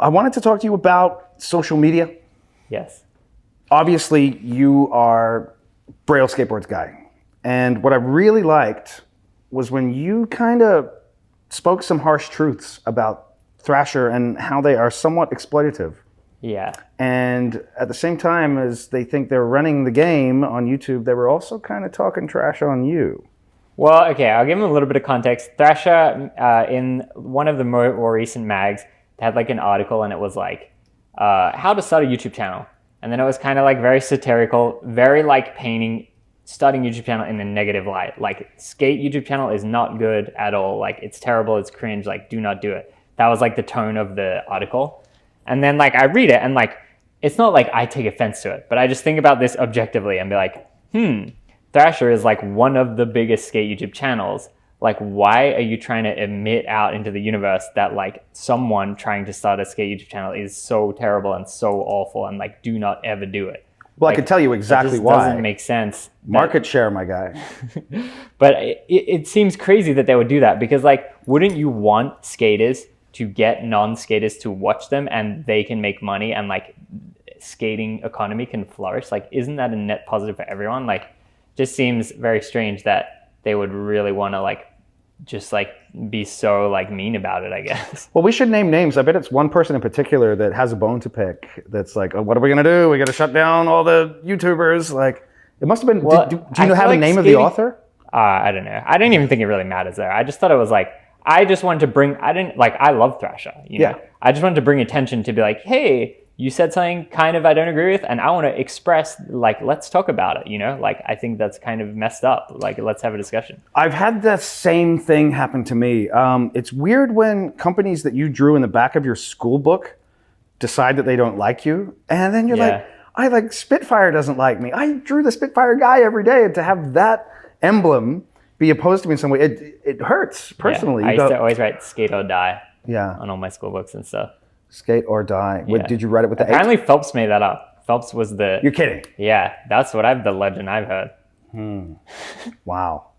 I wanted to talk to you about social media. Yes. Obviously, you are Braille Skateboards guy. And what I really liked was when you kind of spoke some harsh truths about Thrasher and how they are somewhat exploitative. Yeah. And at the same time as they think they're running the game on YouTube, they were also kind of talking trash on you. Well, okay, I'll give him a little bit of context. Thrasher, in one of the more recent mags, had like an article and it was like, how to start a YouTube channel. And then it was kind of like very satirical, very like painting starting YouTube channel in a negative light. Like, skate YouTube channel is not good at all. Like, it's terrible, it's cringe, like, do not do it. That was like the tone of the article. And then like I read it and like, it's not like I take offense to it, but I just think about this objectively and be like, Thrasher is like one of the biggest skate YouTube channels. Like, why are you trying to admit out into the universe that like someone trying to start a skate YouTube channel is so terrible and so awful and like, do not ever do it? Well, like, I can tell you exactly why. It doesn't make sense. Market share, my guy. But it seems crazy that they would do that because like, wouldn't you want skaters to get non-skaters to watch them and they can make money and like skating economy can flourish? Like, isn't that a net positive for everyone? Like, just seems very strange that they would really want to like just like be so like mean about it, I guess. Well, we should name names. I bet it's one person in particular that has a bone to pick. That's like, oh, what are we gonna do? We gotta shut down all the YouTubers. Like, it must have been. Well, do you know have like the name of the author? I don't know. I didn't even think it really matters there. I just thought it was like, I just wanted to bring. I love Thrasher. You know? I just wanted to bring attention to be like, hey, you said something kind of I don't agree with, and I want to express, like, let's talk about it, you know? Like, I think that's kind of messed up. Like, let's have a discussion. I've had the same thing happen to me. It's weird when companies that you drew in the back of your school book decide that they don't like you, and then you're like, Spitfire doesn't like me. I drew the Spitfire guy every day, and to have that emblem be opposed to me in some way, it hurts personally. I used to always write skate or die on all my school books and stuff. Skate or die. Yeah. Did you write it with the Apparently Phelps made that up. Phelps was the... You're kidding. Yeah, that's the legend I've heard. Wow.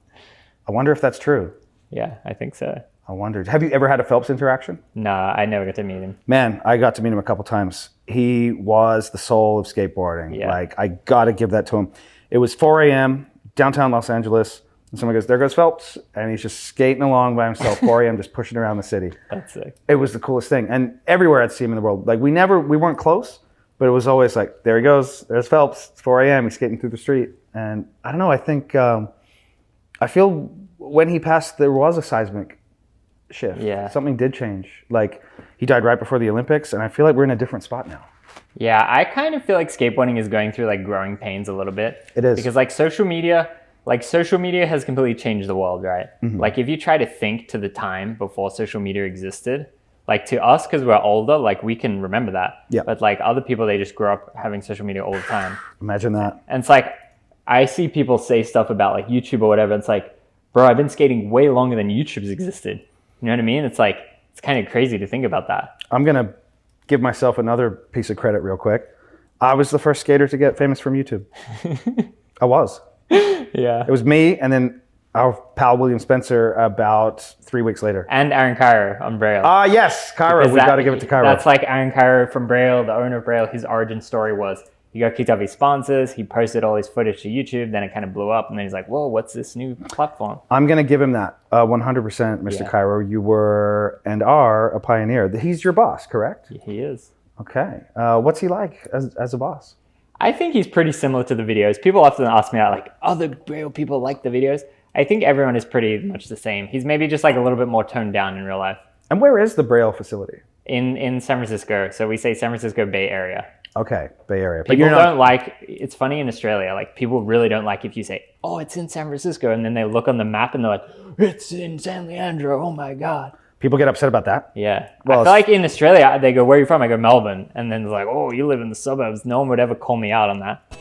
I wonder if that's true. Yeah, I think so. I wondered. Have you ever had a Phelps interaction? No, I never got to meet him. Man, I got to meet him a couple times. He was the soul of skateboarding. Yeah. Like, I got to give that to him. It was 4 a.m., downtown Los Angeles. And someone goes, there goes Phelps. And he's just skating along by himself, 4 a.m., just pushing around the city. That's sick. It was the coolest thing. And everywhere I'd see him in the world. Like, we weren't close, but it was always like, there he goes. There's Phelps. It's 4 a.m. He's skating through the street. And I don't know, I think, I feel when he passed, there was a seismic shift. Yeah. Something did change. Like, he died right before the Olympics, and I feel like we're in a different spot now. Yeah, I kind of feel like skateboarding is going through like growing pains a little bit. It is. Because like social media has completely changed the world, right? Mm-hmm. Like, if you try to think to the time before social media existed, like to us, because we're older, like we can remember that. Yeah. But like other people, they just grew up having social media all the time. Imagine that. And it's like, I see people say stuff about like YouTube or whatever. It's like, bro, I've been skating way longer than YouTube's existed. You know what I mean? It's like, it's kind of crazy to think about that. I'm going to give myself another piece of credit real quick. I was the first skater to get famous from YouTube. I was. Yeah. It was me and then our pal William Spencer about 3 weeks later. And Aaron Cairo on Braille. Yes, Cairo. We got to give it to Cairo. That's like Aaron Cairo from Braille, the owner of Braille. His origin story was he got kicked off his sponsors. He posted all his footage to YouTube. Then it kind of blew up. And then he's like, whoa, what's this new platform? I'm going to give him that 100%, Mr. Cairo. You were and are a pioneer. He's your boss, correct? He is. Okay. What's he like as a boss? I think he's pretty similar to the videos. People often ask me that, like, other Braille people like the videos. I think everyone is pretty much the same. He's maybe just like a little bit more toned down in real life. And where is the Braille facility? In San Francisco. So we say San Francisco Bay Area. Okay, Bay Area. But people don't like, it's funny in Australia, like people really don't like if you say, oh, it's in San Francisco. And then they look on the map and they're like, it's in San Leandro. Oh my God. People get upset about that? Yeah. Well, I feel like in Australia, they go, where are you from? I go, Melbourne. And then they're like, oh, you live in the suburbs. No one would ever call me out on that.